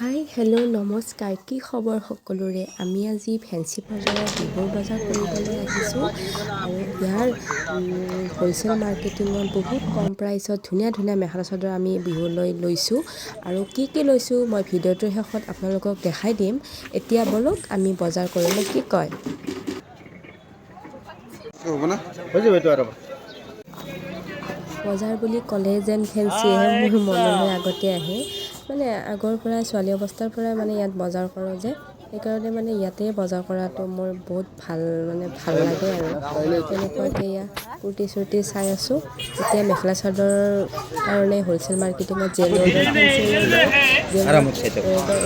Hi hello' নমস্কাৰ, কি খবৰ সকলোৰে। আমি আজি ফেঞ্চি বজাৰৰ বিহুৰ বজাৰ কৰিবলৈ আহিছোঁ আৰু ইয়াৰ হ'লচেল মাৰ্কেটিঙত বহুত কম প্ৰাইচত ধুনীয়া ধুনীয়া মেখেলা চাদৰ আমি বিহুলৈ লৈছোঁ আৰু কি লৈছোঁ মই ভিডিঅ'টোৰ শেষত আপোনালোকক দেখাই দিম। এতিয়া বলক আমি বজাৰ কৰিবলৈ, কি কয়? বজাৰ বুলি ক'লে যেন ফেঞ্চিয়েহে মোৰ মনলৈ আগতে আহে। মানে আগৰ পৰাই ছোৱালী অৱস্থাৰ পৰাই মানে ইয়াত বজাৰ কৰোঁ যে, সেইকাৰণে মানে ইয়াতে বজাৰ কৰাটো মোৰ বহুত ভাল লাগে আৰু তেনেকুৱাকৈ এয়া কুৰ্তি চুৰ্তি চাই আছোঁ। এতিয়া মেখেলা চাদৰৰ কাৰণে হ'লচেল মাৰ্কেটিঙত জেল ৰোডৰ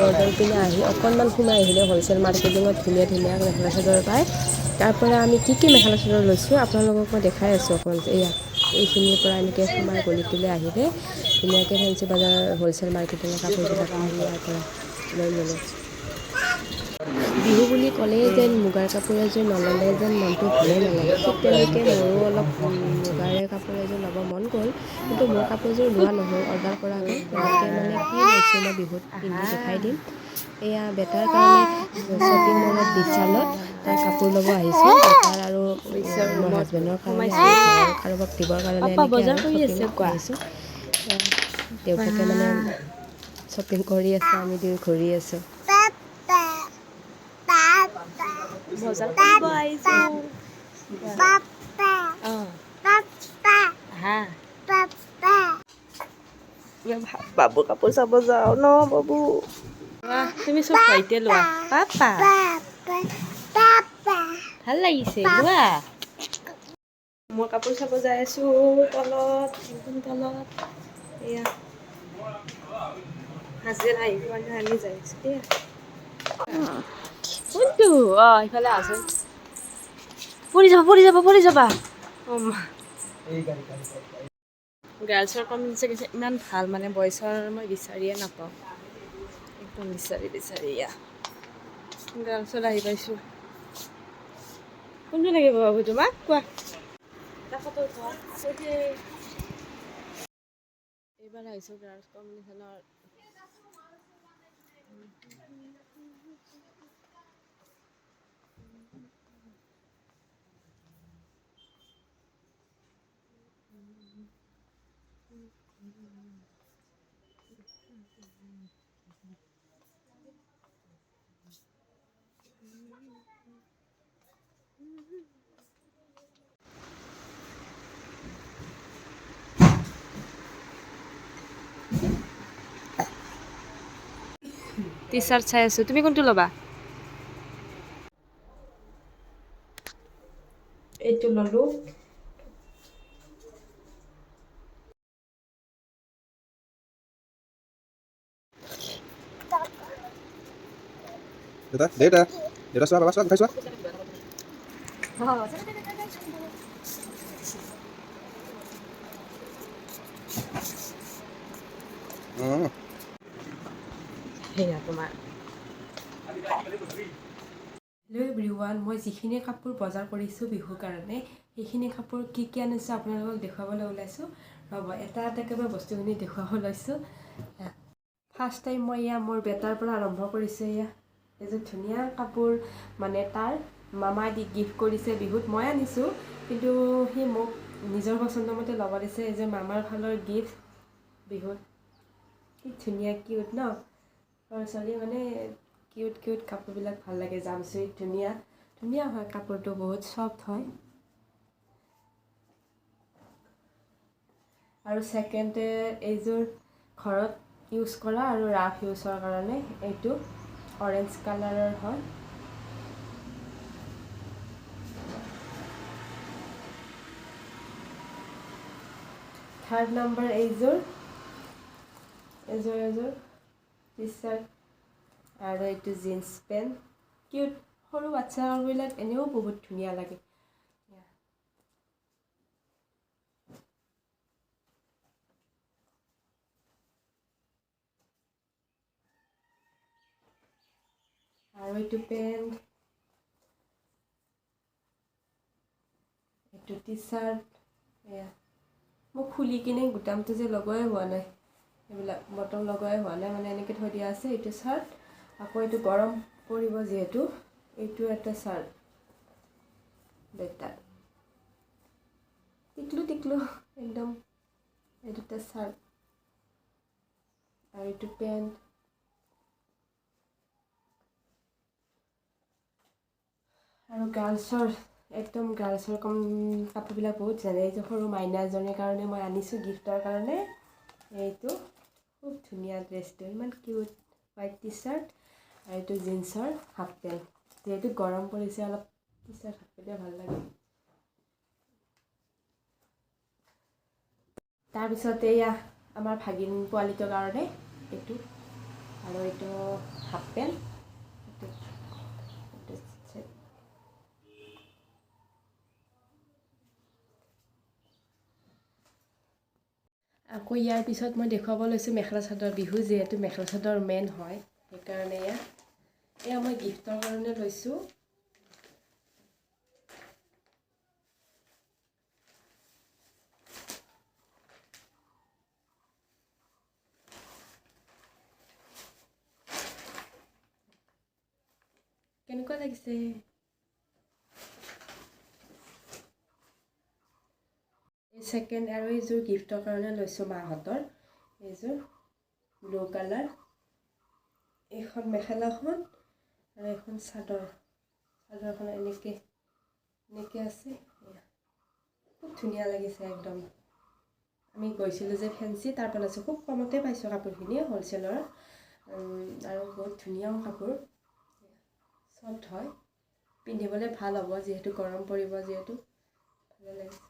ৰ'ডৰ পিনে আহি অকণমান সোমাই আহিলে হ'লচেল মাৰ্কেটিঙত ধুনীয়া ধুনীয়া মেখেলা চাদৰ পায়। তাৰ পৰা আমি কি মেখেলা চাদৰ লৈছোঁ আপোনালোকক মই দেখাই আছোঁ অকণমান। এইখিনিৰ পৰা এনেকৈ সোমাই গলিটোলৈ আহিলে ধুনীয়াকৈ ফেঞ্চি বজাৰ হ'লচেল মাৰ্কেটিঙৰ কাপোৰবিলাক পায় ইয়াৰ পৰা লৈ ল'লোঁ। বিহু বুলি ক'লেই যেন মুগাৰ কাপোৰ এযোৰ নল'লে যেন মনটো ভালেই নালাগে। ঠিক তেনেকৈ মোৰো অলপ মুগাৰে কাপোৰ এযোৰ ল'ব মন গ'ল, কিন্তু মোৰ কাপোৰযোৰ লোৱা নহ'ল, অৰ্ডাৰ কৰা গ'ল। তেনেকৈ মানে কি লৈছোঁ মই বিহুত পিন্ধি দেখাই দিম। এয়া বেটাৰ কাৰণে শ্বপিং মলত বিশালত তাৰ কাপোৰ ল'ব আহিছোঁ। বেটাৰ আৰু মোৰ হাজবেণ্ডৰ কাৰণে কাৰোবাক দিবৰ কাৰণে এনেকৈ আৰু শ্বপিঙত আহিছোঁ। দেউতাকে মানে শ্বপিং কৰি আছে, আমি দুয়ো ঘূৰি আছোঁ। বজাৰ কৰিব আহিছোঁ। বাবু কাপোৰ চাব যাওঁ ন বাবু। তুমি চব ভাইতে লোৱা। পাপা ভাল লাগিছে লোৱা। মই কাপোৰ চাব যাই আছোঁ তলত, একদম তলত। এয়া হাজবেণ্ড আহি পোৱা নাই, আমি যাই আছোঁ দিয়া। কোনটো? ইফালে আছোন। পৰি যাবা। গাৰ্লছৰ কমিউনিটি গৈছে, ইমান ভাল মানে বইজৰ মই বিচাৰিয়ে নাপাওঁ। একদম বিচাৰি এয়া গাৰ্লছত আহি পাইছোঁ। কোনটো লাগিব বাবু তোমাক কোৱা? এইবাৰ আহিছোঁ গাৰ্লছ কম্পিটিশ্যনৰ। টি চাৰ্ট চাই আছোঁ, তুমি কোনটো ল'বা? এইটো ল'লোঁ। Data চোৱা বাবা চোৱা চোৱা। সেয়া তোমাৰ। হেল্ল' এভৰিৱান, মই যিখিনি কাপোৰ বজাৰ কৰিছোঁ বিহুৰ কাৰণে সেইখিনি কাপোৰ কি আনিছোঁ আপোনালোকক দেখুৱাবলৈ ওলাইছোঁ। ৰ'ব এটা এটাকৈ বস্তুখিনি দেখুৱাব লৈছোঁ। ফাৰ্ষ্ট টাইম মই মোৰ বেটাৰ পৰা আৰম্ভ কৰিছোঁ। এযোৰ ধুনীয়া কাপোৰ, মানে তাৰ মামাই গিফ্ট কৰিছে বিহুত। মই আনিছোঁ, কিন্তু সি মোক নিজৰ পচন্দৰ মতে ল'ব দিছে। এযোৰ মামাৰ ফালৰ গিফ্ট বিহুত। কি ধুনীয়া কিউট ন, সৰু ছোৱালী মানে কিউট কাপোৰবিলাক ভাল লাগে। জাম্পছুইট ধুনীয়া হয় কাপোৰটো, বহুত চফ্ট হয়। আৰু ছেকেণ্ড এইযোৰ ঘৰত ইউজ কৰা আৰু ৰাফ ইউজৰ কাৰণে, এইটো অৰেঞ্জ কালাৰৰ হয়। থাৰ্ড নম্বৰ এইযোৰ টি চাৰ্ট আৰু এইটো জিন্স পেণ্ট, কিউট। সৰু বাচ্চাবিলাক এনেও বহুত ধুনীয়া লাগে। আৰু এইটো পেণ্ট, এইটো টি চাৰ্ট। মোক খুলি কিনে বুটামটো যে লগোৱাই হোৱা নাই। এইবিলাক বটল লগাই হোৱা নাই মানে এনেকৈ থৈ দিয়া আছে। এইটো চাৰ্ট আকৌ এইটো গৰম পৰিব যিহেতু এইটো এটা চাৰ্ট বেটাৰ টিকলু টিকলু একদম এই দুটা চাৰ্ট আৰু এইটো পেণ্ট আৰু গাৰ্লছৰ একদম গাৰ্লছৰ কাপোৰবিলাক বহুত জানে। এই যে সৰু মাইনাজনীৰ কাৰণে মই আনিছোঁ গিফ্টৰ কাৰণে। এইটো খুব ধুনীয়া ড্ৰেছটো ইমান কিউট হোৱাইট টি চাৰ্ট আৰু এইটো জিন্সৰ হাফ পেণ্ট। যিহেতু গৰম পৰিছে অলপ টি চাৰ্ট হাফ পেণ্টে ভাল লাগে। তাৰপিছত এয়া আমাৰ ভাগিন পোৱালিটোৰ কাৰণে এইটো আৰু এইটো হাফ পেণ্ট আকৌ ইয়াৰ পিছত মই দেখুৱাব লৈছোঁ মেখেলা চাদৰ। বিহু যিহেতু মেখেলা চাদৰ মেইন হয় সেইকাৰণে এয়া মই গিফ্টৰ কাৰণে লৈছোঁ। কেনেকুৱা লাগিছে? এই ছেকেণ্ড আৰু এইযোৰ গিফ্টৰ কাৰণে লৈছোঁ মাহঁতৰ। এইযোৰ ব্লু কালাৰ, এইখন মেখেলাখন আৰু এখন চাদৰ। চাদৰখন এনেকৈ আছে। খুব ধুনীয়া লাগিছে একদম। আমি গৈছিলোঁ যে ফেঞ্চি তাৰ পৰা লৈছোঁ। খুব কমতে পাইছোঁ কাপোৰখিনি হ'লচেলৰ আৰু বহুত ধুনীয়াও কাপোৰ চফ্ট হয়, পিন্ধিবলৈ ভাল হ'ব যিহেতু গৰম পৰিব যিহেতু ভালে লাগিছে।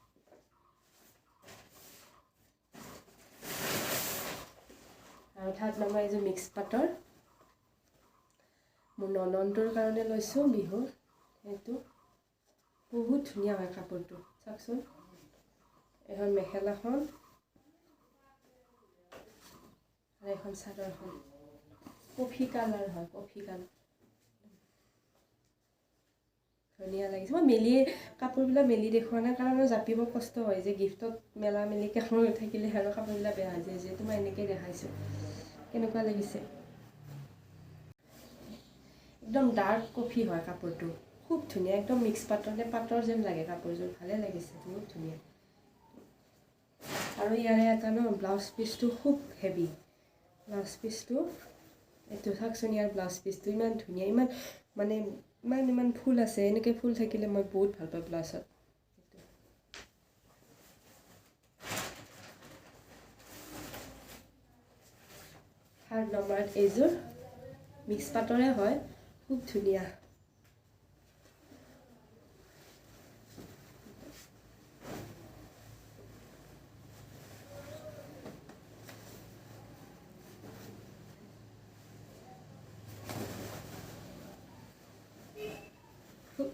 আৰু থাৰ্ড নম্বৰ এইযোৰ মিক্স পাটৰ মোৰ নননটোৰ কাৰণে লৈছোঁ বিহুৰ। সেইটো বহুত ধুনীয়া হয় কাপোৰটো চাওকচোন। এখন মেখেলাখন আৰু এখন চাদৰখন কফি কালাৰ হয়, কফি কালাৰ ধুনীয়া লাগিছে। মই কাপোৰবিলাক মেলি দেখুওৱা নাই কাৰণ জাপিব কষ্ট হয় যে গিফ্টত মেলা মেলি কাপোৰ থাকিলে আৰু কাপোৰবিলাক বেয়া হৈ যায়। যিহেতু মই এনেকৈ দেখাইছোঁ। কেনেকুৱা লাগিছে? একদম ডাৰ্ক কফি হয় কাপোৰটো, খুব ধুনীয়া একদম মিক্স পাটৰ যেন লাগে কাপোৰযোৰ। ভালে লাগিছে, বহুত ধুনীয়া। আৰু ইয়াৰে এটা ব্লাউজ পিচটো খুব হেভি। ব্লাউজ পিচটো এইটো চাওকচোন, ইয়াৰ ব্লাউজ পিচটো ইমান ধুনীয়া, ইমান ফুল আছে। এনেকৈ ফুল থাকিলে মই বহুত ভাল পাওঁ ব্লাউজত। থাৰ্ড নম্বৰত এইযোৰ মিক্স পাটৰে হয়, খুব ধুনীয়া।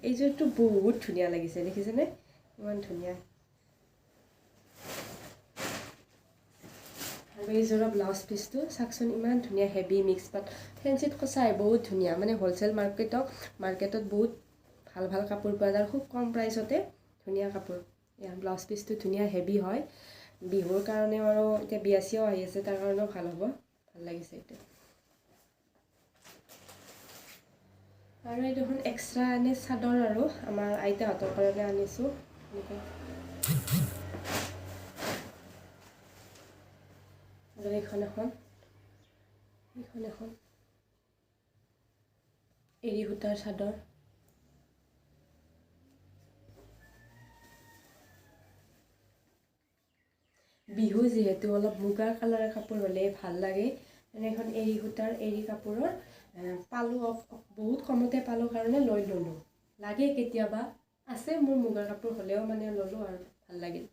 এইযোৰটো বহুত ধুনীয়া লাগিছে, দেখিছেনে? ইমান ধুনীয়া। আৰু এইযোৰৰ ব্লাউজ পিচটো চাওকচোন, ইমান ধুনীয়া হেভি মিক্স পাট। ফেঞ্চিত সঁচাই বহুত ধুনীয়া, হ'লচেল মাৰ্কেটত বহুত ভাল ভাল কাপোৰ পোৱা যায় খুব কম প্ৰাইচতে। ধুনীয়া কাপোৰ। ইয়াৰ ব্লাউজ পিচটো ধুনীয়া হেভি হয়। বিহুৰ কাৰণেও আৰু এতিয়া বিয়া চিয়াও আহি আছে, তাৰ কাৰণেও ভাল হ'ব। ভাল লাগিছে এইটো। আৰু এই দেখোন এক্সট্ৰা আনি চাদৰ আৰু আমাৰ আইতাহঁতৰ কাৰণে আনিছোঁ। আৰু এইখন এখন এৰী সূতাৰ চাদৰ। বিহু যিহেতু অলপ মুগাৰ কালাৰৰ কাপোৰ হ'লে ভাল লাগে। এখন এৰী সূতাৰ এৰী কাপোৰৰ পালোঁ বহুত কমতে পালোঁ কাৰণে লৈ ল'লোঁ। লাগে কেতিয়াবা, আছে মোৰ মুগাৰ কাপোৰ হ'লেও ল'লোঁ আৰু ভাল লাগিল।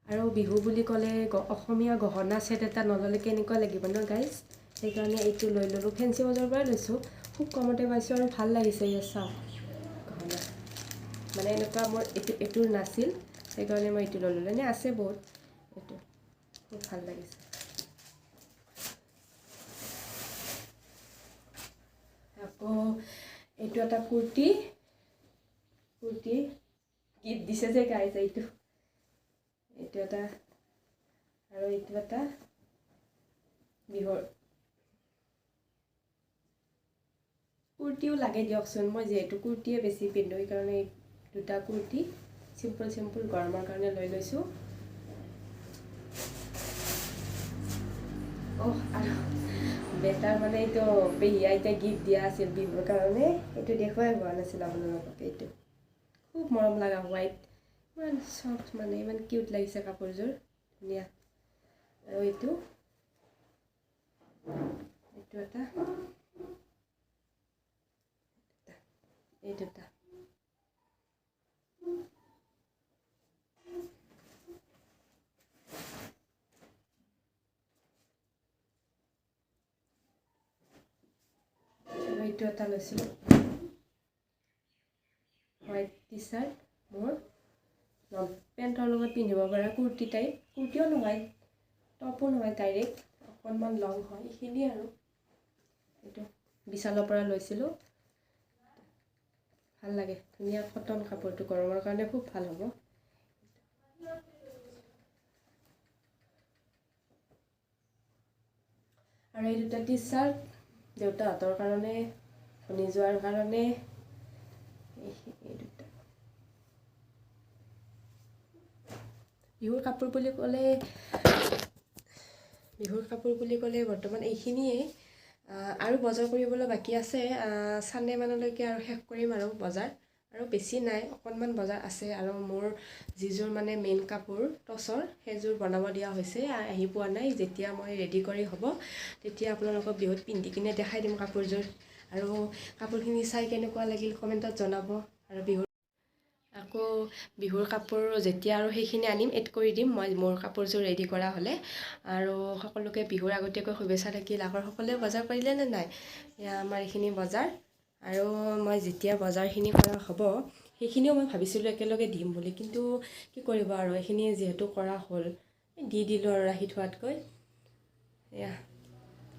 আৰু বিহু বুলি ক'লে অসমীয়া গহনা ছেট এটা নল'লে কেনেকুৱা লাগিব ন গাইজ? সেইকাৰণে এইটো লৈ ল'লোঁ। ফেঞ্চি বজাৰৰ পৰাই লৈছোঁ, খুব কমতে পাইছোঁ আৰু ভাল লাগিছে। ইয়াৰ চাওক গহনা, এনেকুৱা মোৰ এইটোৰ নাছিল, সেইকাৰণে মই এইটো লৈ ল'লোঁ। এনেই আছে বহুত, এইটো খুব ভাল লাগিছে। আকৌ এইটো এটা কুৰ্তি গিফ্ট দিছে যে গাইজ এইটো এটা আৰু এইটো এটা বিহুৰ কুৰ্তিও লাগে দিয়কচোন মই যিহেতু কুৰ্তিয়ে বেছি পিন্ধো সেইকাৰণে এই দুটা কুৰ্তি চিম্পল গৰমৰ কাৰণে লৈ লৈছোঁ আৰু বেটাৰ মানে এইটো পেহী আইতাই গিফ্ট দিয়া আছিল বিহুৰ কাৰণে এইটো দেখুৱাই হোৱা নাছিল আপোনালোকক এইটো খুব মৰম লগা হোৱাইট ইমান চফ্ট মানে ইমান কিউট লাগিছে কাপোৰযোৰ ধুনীয়া আৰু এইটো এটা এই দুটা এইটো এটা লৈছিলোঁ হোৱাইট টি চাৰ্ট মোৰ পেণ্টৰ লগত পিন্ধিব পৰা কুৰ্তি টাইপ কুৰ্তিও নহয় টপো নহয় ডাইৰেক্ট অকণমান লং হয় এইখিনি আৰু এইটো বিশালৰ পৰা লৈছিলোঁ ভাল লাগে ধুনীয়া কটন কাপোৰটো গৰমৰ কাৰণে খুব ভাল হ'ব আৰু এই দুটা টি চাৰ্ট দেউতাহঁতৰ কাৰণে ভনী যোৱাৰ কাৰণে এই দুটা বিহুৰ কাপোৰ বুলি ক'লে বৰ্তমান এইখিনিয়ে আৰু বজাৰ কৰিবলৈ বাকী আছে চানডে মানলৈকে আৰু শেষ কৰিম আৰু বজাৰ আৰু বেছি নাই অকণমান বজাৰ আছে আৰু মোৰ যিযোৰ মানে মেইন কাপোৰ টচৰ সেইযোৰ বনাব দিয়া হৈছে আহি পোৱা নাই যেতিয়া মই ৰেডি কৰি হ'ব তেতিয়া আপোনালোকক বিহুত পিন্ধি কিনে দেখাই দিম কাপোৰযোৰ আৰু কাপোৰখিনি চাই কেনেকুৱা লাগিল কমেণ্টত জনাব আৰু আকৌ বিহুৰ কাপোৰ যেতিয়া আৰু সেইখিনি আনিম এড কৰি দিম মই মোৰ কাপোৰযোৰ ৰেডি কৰা হ'লে আৰু সকলোকে বিহুৰ আগতীয়াকৈ শুভেচ্ছা থাকিল আগৰ সকলোৱে বজাৰ কৰিলে নে নাই এয়া আমাৰ এইখিনি বজাৰ আৰু মই যেতিয়া বজাৰখিনি কৰা হ'ব সেইখিনিও মই ভাবিছিলোঁ একেলগে দিম বুলি কিন্তু কি কৰিব আৰু এইখিনি যিহেতু কৰা হ'ল দি দিলোঁ আৰু ৰাখি থোৱাতকৈ এয়া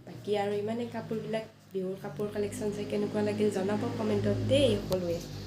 বাকী আৰু ইমানেই কাপোৰবিলাক বিহুৰ কাপোৰ কালেকশ্যন চাই কেনেকুৱা লাগিল জনাব কমেণ্টত দেই সকলোৱে